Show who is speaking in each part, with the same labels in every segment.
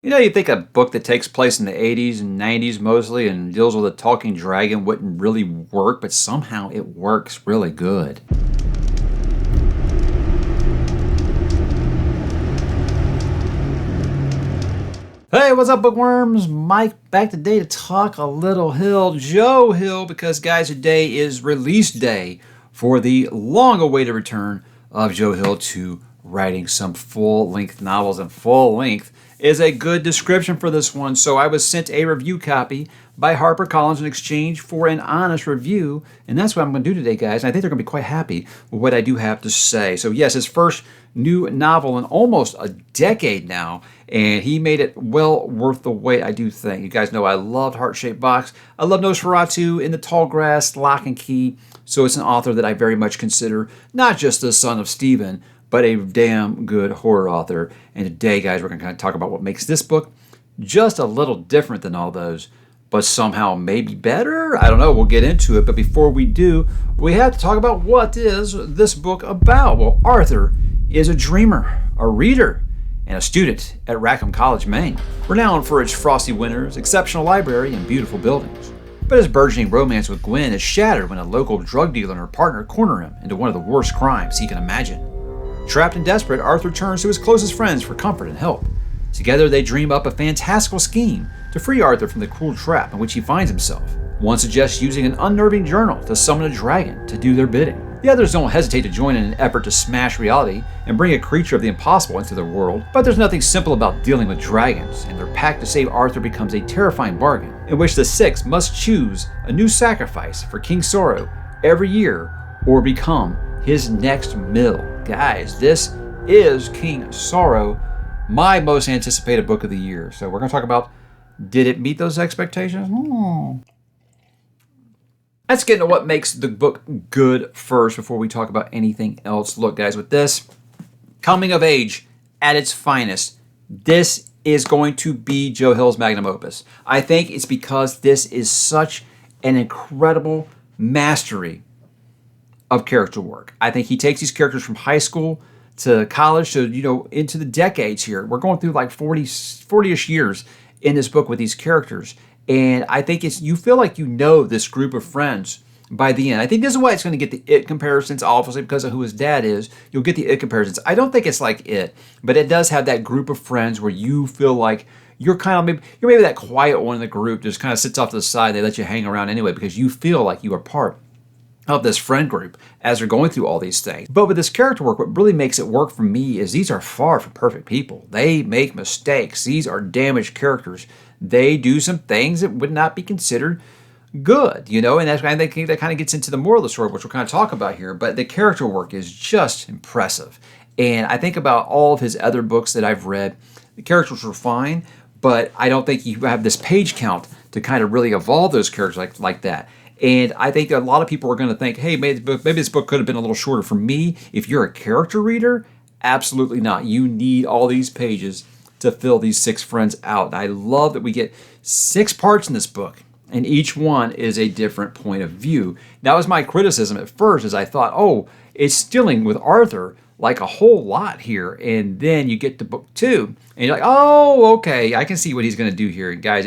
Speaker 1: You know, you think a book that takes place in the 80s and 90s mostly and deals with a talking dragon wouldn't really work, but somehow it works really good. Hey, what's up, bookworms? Mike back today to talk a little Joe Hill, because guys, today is release day for the long-awaited return of Joe Hill to writing some full-length novels, and full-length is a good description for this one. So I was sent a review copy by HarperCollins in exchange for an honest review, and that's what I'm going to do today, guys. And I think they're going to be quite happy with what I do have to say. So yes, his first new novel in almost a decade now, and he made it well worth the wait, I do think. You guys know I loved Heart-Shaped Box. I love nosferatu, In the Tall Grass, Lock and Key. So it's an author that I very much consider not just the son of Stephen, but a damn good horror author. And today, guys, we're going to kind of talk about what makes this book just a little different than all those, but somehow maybe better? I don't know. We'll get into it. But before we do, we have to talk about what is this book about. Well, Arthur is a dreamer, a reader, and a student at Rackham College, Maine, renowned for its frosty winters, exceptional library, and beautiful buildings. But his burgeoning romance with Gwen is shattered when a local drug dealer and her partner corner him into one of the worst crimes he can imagine. Trapped and desperate, Arthur turns to his closest friends for comfort and help. Together, they dream up a fantastical scheme to free Arthur from the cruel trap in which he finds himself. One suggests using an unnerving journal to summon a dragon to do their bidding. The others don't hesitate to join in an effort to smash reality and bring a creature of the impossible into their world. But there's nothing simple about dealing with dragons, and their pact to save Arthur becomes a terrifying bargain, in which the six must choose a new sacrifice for King Sorrow every year or become his next meal. Guys, this is King Sorrow, my most anticipated book of the year. So we're going to talk about, did it meet those expectations? Let's get into what makes the book good first before we talk about anything else. Look, guys, with this, coming of age at its finest, this is going to be Joe Hill's magnum opus. I think it's because this is such an incredible mastery of character work. I think he takes these characters from high school to college to, into the decades here. We're going through like 40-ish years in this book with these characters. And I think you feel like you know this group of friends by the end. I think this is why it's going to get the It comparisons, obviously, because of who his dad is. You'll get the It comparisons. I don't think it's like It, but it does have that group of friends where you feel like you're maybe that quiet one in the group that just kind of sits off to the side. They let you hang around anyway because you feel like you are part of this friend group as they're going through all these things. But with this character work, what really makes it work for me is these are far from perfect people. They make mistakes. These are damaged characters. They do some things that would not be considered good, and that's, I think that kind of gets into the moral of the story, which we'll kind of talk about here. But the character work is just impressive. And I think about all of his other books that I've read, the characters were fine, but I don't think you have this page count to kind of really evolve those characters like that. And I think a lot of people are going to think, hey, maybe this book could have been a little shorter. For me, if you're a character reader, absolutely not. You need all these pages to fill these six friends out. And I love that we get 6 parts in this book, and each one is a different point of view. That was my criticism at first, as I thought, it's dealing with Arthur like a whole lot here. And then you get to book 2, and you're like, okay, I can see what he's going to do here. And guys,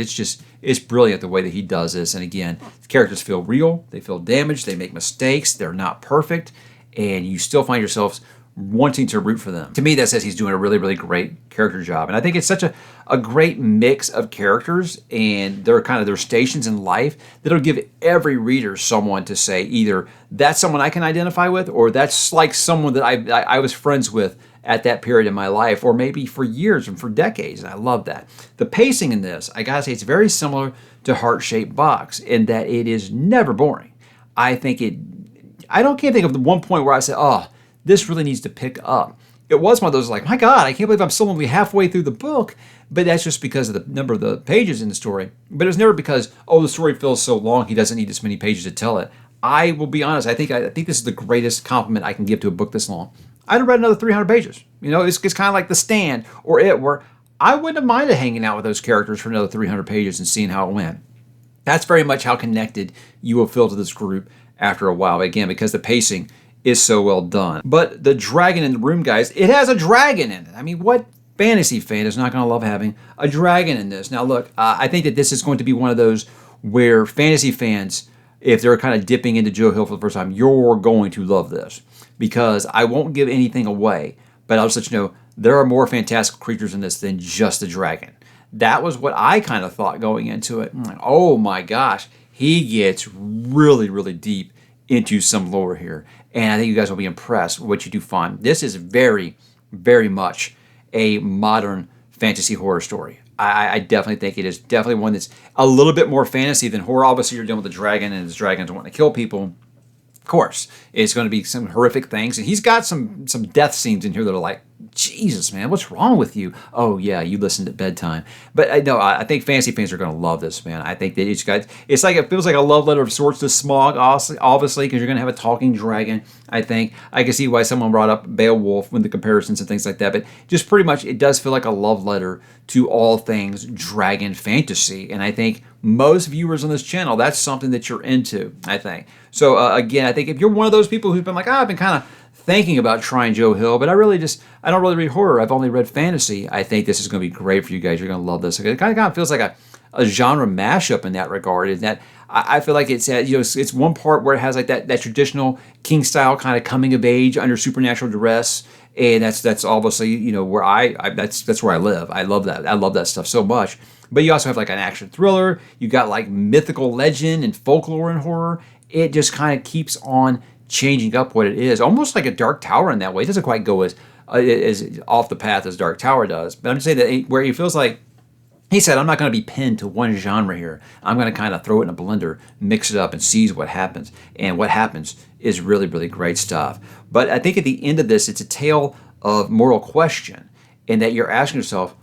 Speaker 1: it's brilliant the way that he does this. And again, the characters feel real, they feel damaged, they make mistakes, they're not perfect, and you still find yourselves wanting to root for them. To me, that says he's doing a really, really great character job. And I think it's such a great mix of characters and their stations in life that'll give every reader someone to say either that's someone I can identify with, or that's like someone that I was friends with at that period in my life, or maybe for years and for decades. And I love that. The pacing in this, I gotta say, it's very similar to Heart-Shaped Box in that it is never boring. I can't think of the one point where I said, this really needs to pick up. It was one of those like, my God, I can't believe I'm still only halfway through the book. But that's just because of the number of the pages in the story. But it was never because, the story feels so long, he doesn't need this many pages to tell it. I will be honest, I think this is the greatest compliment I can give to a book this long. I'd have read another 300 pages. It's kind of like The Stand or It, where I wouldn't have minded hanging out with those characters for another 300 pages and seeing how it went. That's very much how connected you will feel to this group after a while. Again, because the pacing is so well done. But the dragon in the room, guys, it has a dragon in it. I mean, what fantasy fan is not going to love having a dragon in this. Now, look, I think that this is going to be one of those where fantasy fans, if they're kind of dipping into Joe Hill for the first time, you're going to love this, because I won't give anything away, but I'll just let you know there are more fantastical creatures in this than just the dragon. That was what I kind of thought going into it. I'm like, oh my gosh, he gets really, really deep into some lore here. And I think you guys will be impressed with what you do find. This is very, very much a modern fantasy horror story. I definitely think it is definitely one that's a little bit more fantasy than horror. Obviously, you're dealing with a dragon, and this dragon's wanting to kill people. Of course, it's going to be some horrific things. And he's got some death scenes in here that are like, Jesus, man, what's wrong with you? Oh, yeah, you listened at bedtime. But no, I think fantasy fans are going to love this, man. I think that it's like, it feels like a love letter of sorts to Smaug, obviously, because you're going to have a talking dragon. I think I can see why someone brought up Beowulf with the comparisons and things like that. But just pretty much, it does feel like a love letter to all things dragon fantasy. And I think most viewers on this channel, that's something that you're into, I think. So again, I think if you're one of those people who's been like, I've been kind of thinking about trying Joe Hill, but I don't really read horror. I've only read fantasy. I think this is going to be great for you guys. You're going to love this. It kind of feels like a genre mashup in that regard. In that I feel like it's one part where it has like that traditional King style kind of coming of age under supernatural duress, and that's obviously where that's where I live. I love that. I love that stuff so much. But you also have like an action thriller. You got like mythical legend and folklore in horror. It just kind of keeps on changing up what it is, almost like a Dark Tower in that way. It doesn't quite go as off the path as Dark Tower does, but I'm just saying that where he feels like he said, I'm not going to be pinned to one genre here. I'm going to kind of throw it in a blender, mix it up, and seize what happens. And what happens is really, really great stuff. But I think at the end of this, it's a tale of moral question, in that you're asking yourself,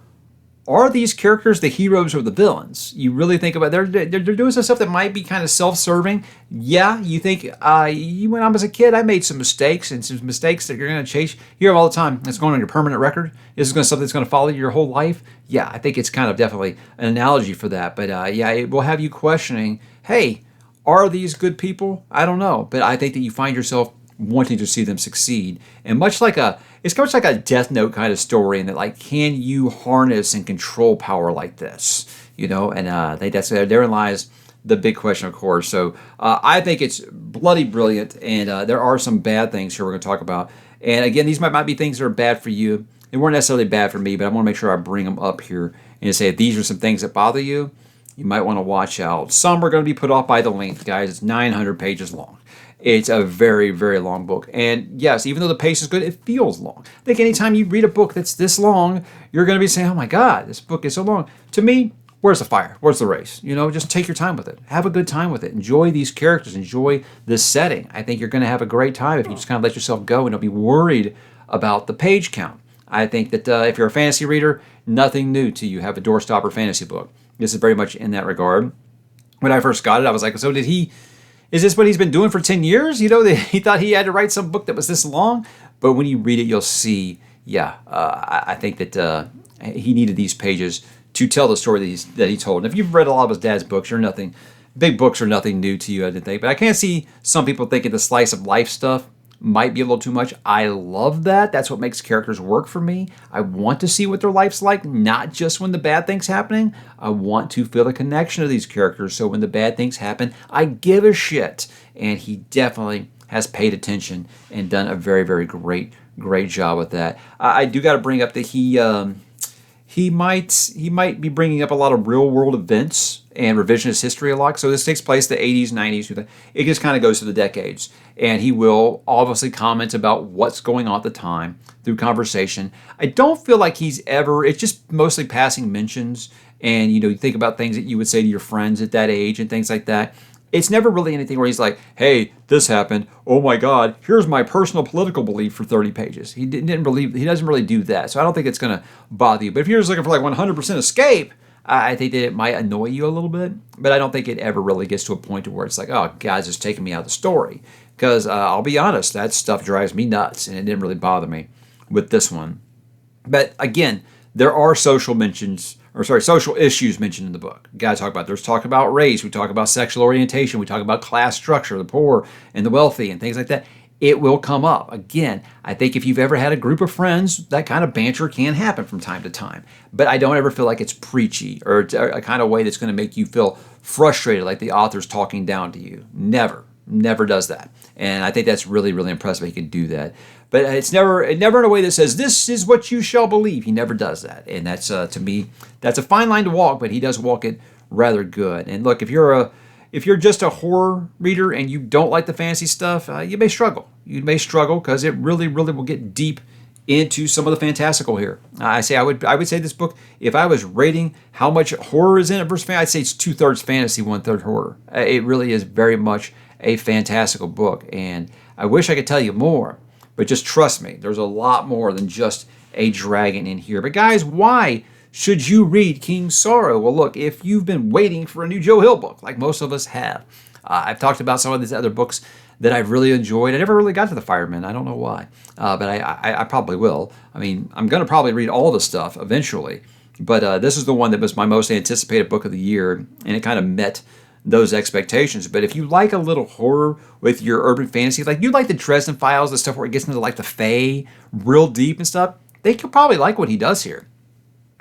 Speaker 1: are these characters the heroes or the villains? You really think about they're doing some stuff that might be kind of self-serving. Yeah, you think when I was a kid, I made some mistakes, and some mistakes that you're going to chase. You hear all the time. It's going on your permanent record. This is something that's going to follow you your whole life. Yeah, I think it's kind of definitely an analogy for that. But yeah, it will have you questioning. Hey, are these good people? I don't know, but I think that you find yourself wanting to see them succeed, and it's much like a Death Note kind of story, in that like, can you harness and control power like this? And I think therein lies the big question, of course. So I think it's bloody brilliant, and there are some bad things here we're going to talk about. And again, these might be things that are bad for you. They weren't necessarily bad for me, but I want to make sure I bring them up here and say if these are some things that bother you, you might want to watch out. Some are going to be put off by the length, guys. It's 900 pages long. It's a very, very long book. And yes, even though the pace is good, it feels long. I think anytime you read a book that's this long, you're going to be saying, oh my God, this book is so long. To me, where's the fire? Where's the race? Just take your time with it. Have a good time with it. Enjoy these characters. Enjoy this setting. I think you're going to have a great time if you just kind of let yourself go and don't be worried about the page count. I think that if you're a fantasy reader, nothing new to you. Have a doorstopper fantasy book. This is very much in that regard. When I first got it, I was like, is this what he's been doing for 10 years? He thought he had to write some book that was this long. But when you read it, you'll see, I think that he needed these pages to tell the story that he told. And if you've read a lot of his dad's books, big books are nothing new to you, I didn't think. But I can see some people thinking the slice of life stuff might be a little too much. I love that. That's what makes characters work for me. I want to see what their life's like, not just when the bad thing's happening. I want to feel the connection to these characters, so when the bad things happen, I give a shit. And he definitely has paid attention and done a very, very great job with that. I do got to bring up that he might be bringing up a lot of real world events and revisionist history a lot. So this takes place the 80s, 90s. It just kind of goes through the decades. And he will obviously comment about what's going on at the time through conversation. I don't feel like it's just mostly passing mentions. And, you think about things that you would say to your friends at that age and things like that. It's never really anything where he's like, hey, this happened. Oh my God, here's my personal political belief for 30 pages. He doesn't really do that. So I don't think it's going to bother you. But if you're just looking for like 100% escape, I think that it might annoy you a little bit. But I don't think it ever really gets to a point to where it's like, oh, God's just taking me out of the story. Because I'll be honest, that stuff drives me nuts. And it didn't really bother me with this one. But again, there are social issues mentioned in the book. There's talk about race, we talk about sexual orientation, we talk about class structure, the poor and the wealthy and things like that. it will come up. Again, I think if you've ever had a group of friends, that kind of banter can happen from time to time. But I don't ever feel like it's preachy or a kind of way that's going to make you feel frustrated, like the author's talking down to you. Never does that. And I think that's really, really impressive. He can do that. But it's never in a way that says, this is what you shall believe. He never does that. And that's, to me, that's a fine line to walk, but he does walk it rather good. And look, if you're just a horror reader and you don't like the fantasy stuff, you may struggle. You may struggle because it really, really will get deep into some of the fantastical here. I would say this book, if I was rating how much horror is in it versus fantasy, I'd say it's 2/3 fantasy, 1/3 horror. It really is very much a fantastical book, and I wish I could tell you more, but just trust me, there's a lot more than just a dragon in here. But guys, why should you read King Sorrow? Well, look, if you've been waiting for a new Joe Hill book, like most of us have, I've talked about some of these other books that I've really enjoyed. I never really got to the Firemen. I don't know why, but I probably will. I mean, I'm going to probably read all the stuff eventually, but this is the one that was my most anticipated book of the year, and it kind of met those expectations. But if you like a little horror with your urban fantasy, like you like the Dresden Files, the stuff where it gets into like the Fae, real deep and stuff, they could probably like what he does here.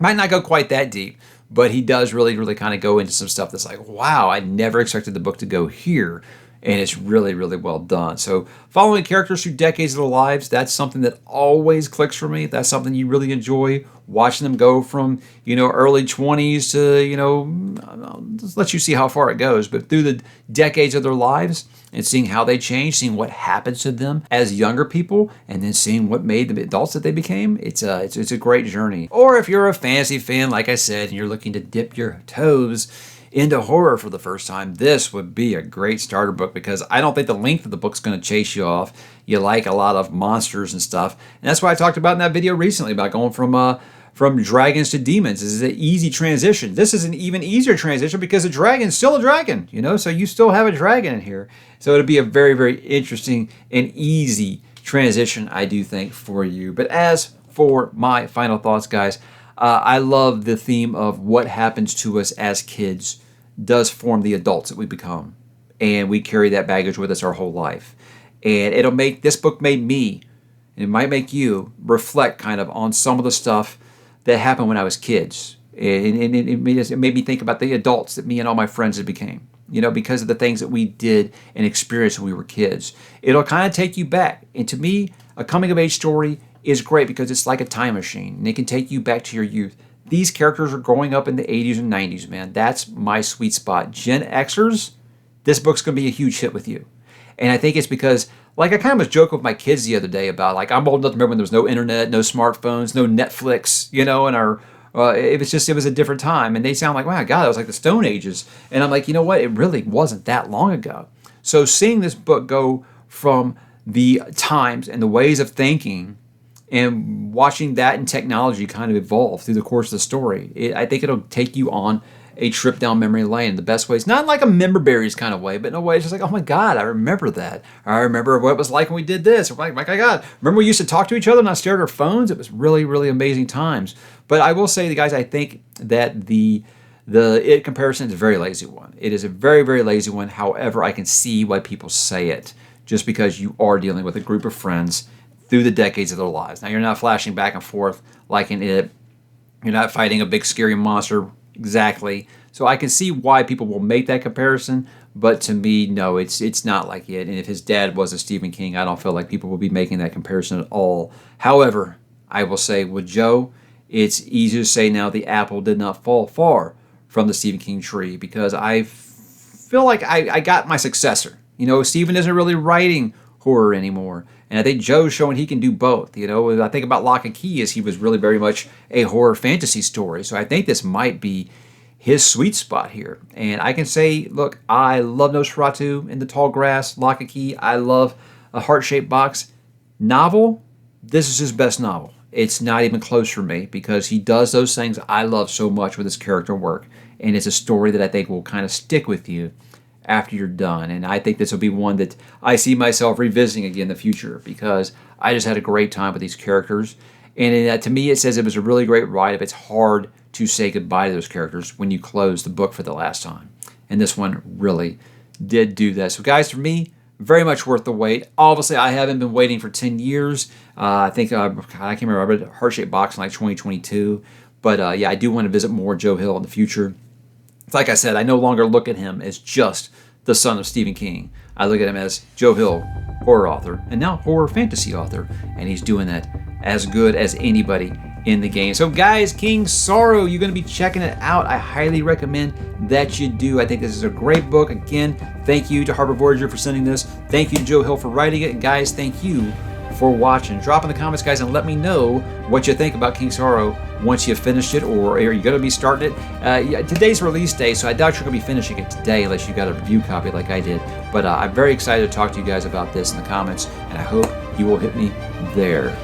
Speaker 1: Might not go quite that deep, but he does really, really kind of go into some stuff that's like, wow, I never expected the book to go here. And it's really, really well done. So following characters through decades of their lives, that's something that always clicks for me. That's something you really enjoy, watching them go from, early 20s to, just let you see how far it goes. But through the decades of their lives and seeing how they change, seeing what happens to them as younger people, and then seeing what made them adults that they became, it's a great journey. Or if you're a fantasy fan, like I said, and you're looking to dip your toes into horror for the first time, this would be a great starter book, because I don't think the length of the book's going to chase you off. You like a lot of monsters and stuff, and that's what I talked about in that video recently about going from dragons to demons. This is an easy transition. This is an even easier transition because the dragon's still a dragon, so you still have a dragon in here. So it'll be a very, very interesting and easy transition, I do think, for you. But as for my final thoughts, guys, I love the theme of what happens to us as kids does form the adults that we become, and we carry that baggage with us our whole life. And this book made me, and it might make you, reflect kind of on some of the stuff that happened when I was kids, and it made me think about the adults that me and all my friends had became, because of the things that we did and experienced when we were kids. It'll kind of take you back, and to me, a coming of age story is great because it's like a time machine, and it can take you back to your youth. These characters are growing up in the 80s and 90s, man. That's my sweet spot. Gen Xers, this book's going to be a huge hit with you. And I think it's because, like, I kind of was joking with my kids the other day about, like, I'm old enough to remember when there was no internet, no smartphones, no Netflix, and it was a different time. And they sound like, wow, God, it was like the Stone Ages. And I'm like, you know what? It really wasn't that long ago. So seeing this book go from the times and the ways of thinking and watching that and technology kind of evolve through the course of the story, I think it'll take you on a trip down memory lane. The best way, it's not like a member berries kind of way, but in a way it's just like, oh my God, I remember that. I remember what it was like when we did this. Like, my God, remember we used to talk to each other and not stare at our phones? It was really, really amazing times. But I will say, guys, I think that the It comparison is a very lazy one. It is a very, very lazy one. However, I can see why people say it, just because you are dealing with a group of friends through the decades of their lives. Now, you're not flashing back and forth like in It. You're not fighting a big scary monster exactly. So I can see why people will make that comparison, but to me, no, it's not like It. And if his dad was a Stephen King, I don't feel like people will be making that comparison at all. However, I will say with Joe, it's easy to say now the apple did not fall far from the Stephen King tree, because I feel like I got my successor. Stephen isn't really writing horror anymore. And I think Joe's showing he can do both. I think about Lock and Key as he was really very much a horror fantasy story. So I think this might be his sweet spot here. And I can say, look, I love Nosferatu in the Tall Grass, Lock and Key. I love A Heart-Shaped Box. Novel, this is his best novel. It's not even close for me, because he does those things I love so much with his character work. And it's a story that I think will kind of stick with you after you're done. And I think this will be one that I see myself revisiting again in the future, because I just had a great time with these characters. And to me, it says it was a really great ride. If it's hard to say goodbye to those characters when you close the book for the last time. And this one really did do that. So guys, for me, very much worth the wait. Obviously, I haven't been waiting for 10 years. I think, I can't remember, I read a heart-shaped box in like 2022. But yeah, I do want to visit more Joe Hill in the future. It's like I said, I no longer look at him as just the son of Stephen King. I look at him as Joe Hill, horror author, and now horror fantasy author. And he's doing that as good as anybody in the game. So guys, King Sorrow, you're going to be checking it out. I highly recommend that you do. I think this is a great book. Again, thank you to Harper Voyager for sending this. Thank you to Joe Hill for writing it. And guys, thank you for watching. Drop in the comments, guys, and let me know what you think about King Sorrow once you've finished it, or are you going to be starting it? Yeah, today's release day, so I doubt you're going to be finishing it today unless you got a review copy like I did. But I'm very excited to talk to you guys about this in the comments, and I hope you will hit me there.